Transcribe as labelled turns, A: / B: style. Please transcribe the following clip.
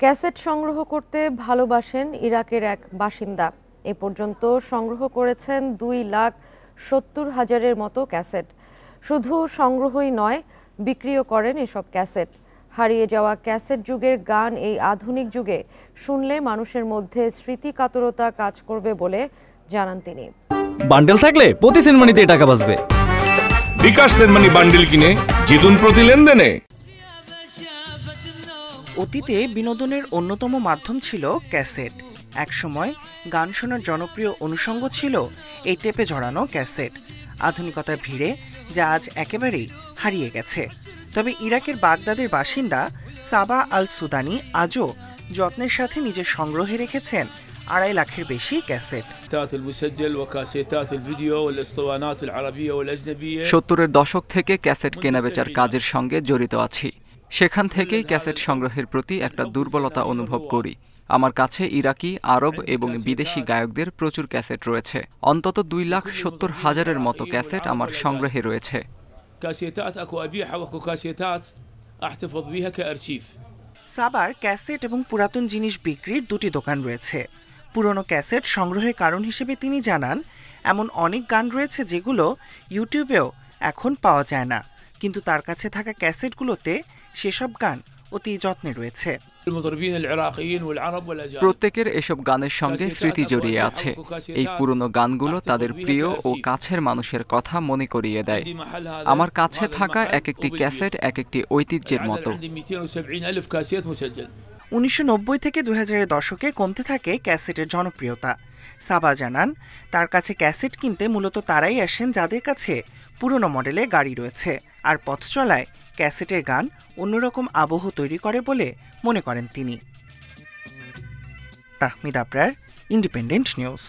A: Cassette সংগ্রহ করতে ভালোবাসেন ইরাকের এক বাসিন্দা। এ পর্যন্ত সংগ্রহ করেছেন 2,70,000-এর মতো ক্যাসেট। শুধু সংগ্রহই নয়, বিক্রিও করেন এসব ক্যাসেট। হারিয়ে যাওয়া ক্যাসেট যুগের গান এই আধুনিক যুগে শুনলে মানুষের মধ্যে স্মৃতিকাতরতা কাজ করবে বলে জানান তিনি।
B: বান্ডেল থাকলে প্রতি সেনমানিতে টাকা বাঁচবে।
C: বিকাশ সেনমানি বান্ডেল কিনে জিতুন প্রতি লেনদেনে।
D: অতীতে বিনোদনের অন্যতম মাধ্যম ছিল ক্যাসেট। একসময় গান শোনার জনপ্রিয় অনুষঙ্গ ছিল এই টেপে জড়ানো ক্যাসেট। আধুনিকতার ভিড়ে যা আজ একেবারেই হারিয়ে গেছে। তবে ইরাকের বাগদাদের বাসিন্দা সাবা আল সুদানি আজও যত্নের সাথে নিজের সংগ্রহে রেখেছেন 2.5 লাখের বেশি ক্যাসেট।
E: 70-এর দশক থেকে ক্যাসেট কেনাবেচার কাজের সঙ্গে জড়িত আছি। সেখান থেকেই ক্যাসেট সংগ্রহের প্রতি একটা দুর্বলতা অনুভব করি। আমার কাছে ইরাকি, আরব এবং বিদেশি গায়কদের প্রচুর ক্যাসেট রয়েছে। অন্তত 2,70,000-এর মতো ক্যাসেট আমার সংগ্রহে রয়েছে।
D: সাবার ক্যাসেট এবং পুরাতন জিনিস বিক্রির দুটি দোকান রয়েছে। পুরনো ক্যাসেট সংগ্রহের কারণ হিসেবে তিনি জানান, এমন অনেক গান রয়েছে যেগুলো ইউটিউবেও এখন পাওয়া যায় না, কিন্তু তার কাছে থাকা ক্যাসেটগুলোতে সেসব গান অতি যত্নে রয়েছে।
E: প্রত্যেকের এসব গানের সঙ্গে স্মৃতি জড়িয়ে আছে। এই পুরনো গানগুলো তাদের প্রিয় ও কাছের মানুষের কথা মনে করিয়ে দেয়। আমার কাছে থাকা এক একটি ক্যাসেট এক একটি ঐতিহ্যের মতো।
D: 1990 থেকে 2000-এর দশকে কমতে থাকে ক্যাসেটের জনপ্রিয়তা। সাবা জানান, তার কাছে ক্যাসেট কিনতে মূলত তারাই আসেন যাদের কাছে পুরনো মডেলের গাড়ি রয়েছে, আর পথ চলায় ক্যাসেটের গান অন্যরকম আবহ তৈরি করে বলে মনে করেন তিনি। Tahmid Abrar, independent news.